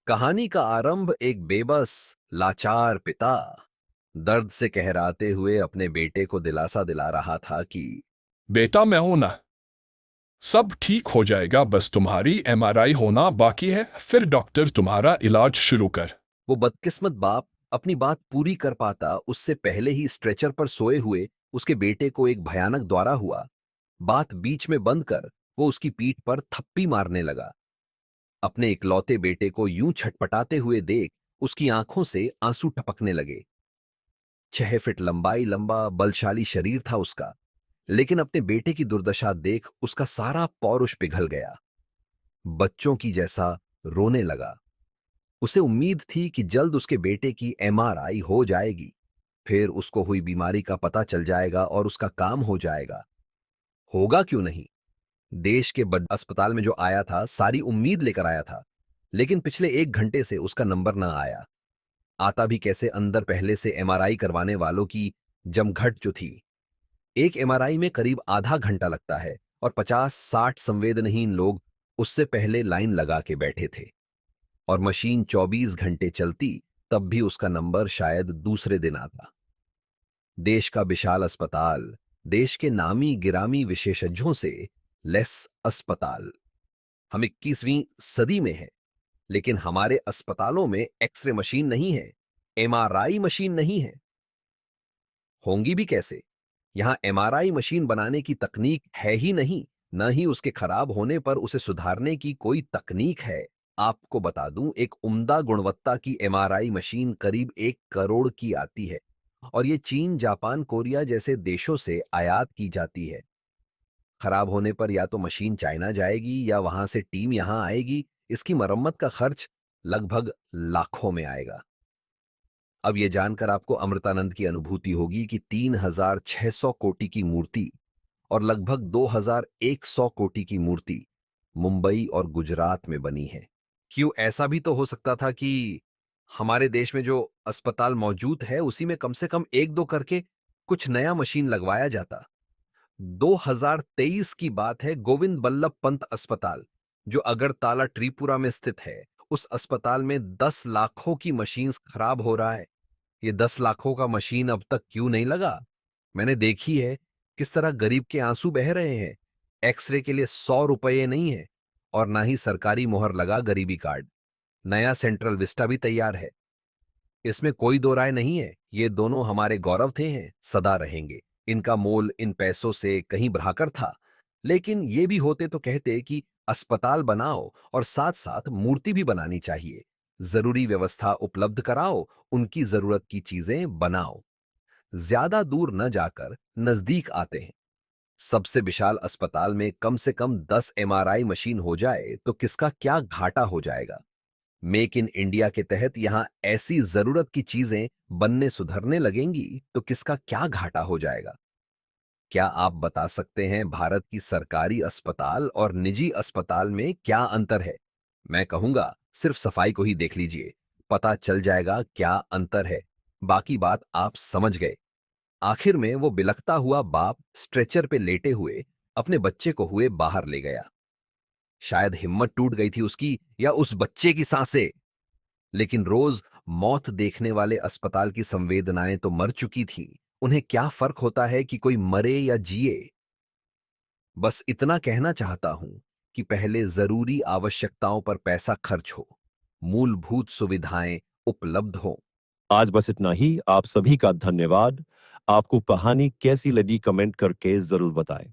कहानी का आरंभ एक बेबस, लाचार पिता दर्द से कहराते हुए अपने बेटे को दिलासा दिला रहा था कि बेटा मैं हूं ना। सब ठीक हो जाएगा, बस तुम्हारी एमआरआई होना बाकी है, फिर डॉक्टर तुम्हारा इलाज शुरू कर। वो बदकिस्मत बाप अपनी बात पूरी कर पाता उससे पहले ही स्ट्रेचर पर सोए हुए उसके बेटे को एक भयानक दौरा हुआ। बात बीच में बंद कर वो उसकी पीठ पर थप्पी मारने लगा। अपने इकलौते बेटे को यूं छटपटाते हुए देख उसकी आंखों से आंसू टपकने लगे। 6 फीट लंबाई, लंबा बलशाली शरीर था उसका, लेकिन अपने बेटे की दुर्दशा देख उसका सारा पौरुष पिघल गया। बच्चों की जैसा रोने लगा। उसे उम्मीद थी कि जल्द उसके बेटे की एमआरआई हो जाएगी, फिर उसको हुई बीमारी का पता चल जाएगा और उसका काम हो जाएगा। होगा क्यों नहीं। देश के बड़े अस्पताल में जो आया था सारी उम्मीद लेकर आया था, लेकिन पिछले 1 घंटे से उसका नंबर ना आया। आता भी कैसे अंदर पहले से एमआरआई करवाने वालों की जमघट जो थी। एक एमआरआई में करीब आधा घंटा लगता है और 50-60 संवेदनहीन लोग उससे पहले लाइन लगा के बैठे थे। और मशीन 24 घंटे चलती तब भी उसका नंबर शायद दूसरे दिन आता। देश का विशाल अस्पताल, देश के नामी गिरामी विशेषज्ञों से लेस अस्पताल। हम 21वीं सदी में हैं, लेकिन हमारे अस्पतालों में एक्सरे मशीन नहीं है, एमआरआई मशीन नहीं है। होंगी भी कैसे। यहां एमआरआई मशीन बनाने की तकनीक है ही नहीं, न ही उसके खराब होने पर उसे सुधारने की कोई तकनीक है। आपको बता दूं, एक उम्दा गुणवत्ता की एमआरआई मशीन करीब 1 करोड़ की आती है और ये चीन, जापान, कोरिया जैसे देशों से आयात की जाती है। खराब होने पर या तो मशीन चाइना जाएगी या वहां से टीम यहां आएगी। इसकी मरम्मत का खर्च लगभग लाखों में आएगा। अब यह जानकर आपको अमृतानंद की अनुभूति होगी कि 3600 कोटि की मूर्ति और लगभग 2100 कोटि की मूर्ति मुंबई और गुजरात में बनी है। क्यों, ऐसा भी तो हो सकता था कि हमारे देश में जो अस्पताल मौजूद है उसी में कम से कम एक दो करके कुछ नया मशीन लगवाया जाता। 2023 की बात है, गोविंद बल्लभ पंत अस्पताल जो अगरताला त्रिपुरा में स्थित है, उस अस्पताल में 10 लाखों की मशीन खराब हो रहा है। ये 10 लाखों का मशीन अब तक क्यों नहीं लगा। मैंने देखी है किस तरह गरीब के आंसू बह रहे हैं। एक्सरे के लिए 100 रुपये नहीं है और ना ही सरकारी मोहर लगा गरीबी कार्ड। नया सेंट्रल विस्टा भी तैयार है, इसमें कोई दो राय नहीं है। ये दोनों हमारे गौरव थे, हैं, सदा रहेंगे। इनका मोल इन पैसों से कहीं बढ़ाकर था, लेकिन ये भी होते तो कहते कि अस्पताल बनाओ और साथ साथ मूर्ति भी बनानी चाहिए। जरूरी व्यवस्था उपलब्ध कराओ, उनकी जरूरत की चीजें बनाओ। ज्यादा दूर न जाकर नजदीक आते हैं। सबसे विशाल अस्पताल में कम से कम 10 एमआरआई मशीन हो जाए तो किसका क्या घाटा हो जाएगा। मेक इन इंडिया के तहत यहां ऐसी जरूरत की चीजें बनने सुधरने लगेंगी तो किसका क्या घाटा हो जाएगा। क्या आप बता सकते हैं भारत की सरकारी अस्पताल और निजी अस्पताल में क्या अंतर है। मैं कहूंगा सिर्फ सफाई को ही देख लीजिए, पता चल जाएगा क्या अंतर है। बाकी बात आप समझ गए। आखिर में वो बिलखता हुआ बाप स्ट्रेचर पे लेटे हुए अपने बच्चे को हुए बाहर ले गया। शायद हिम्मत टूट गई थी उसकी या उस बच्चे की सांसें। लेकिन रोज मौत देखने वाले अस्पताल की संवेदनाएं तो मर चुकी थीं। उन्हें क्या फर्क होता है कि कोई मरे या जिए। बस इतना कहना चाहता हूं कि पहले जरूरी आवश्यकताओं पर पैसा खर्च हो, मूलभूत सुविधाएं उपलब्ध हो। आज बस इतना ही। आप सभी का धन्यवाद। आपको कहानी कैसी लगी कमेंट करके जरूर बताएं।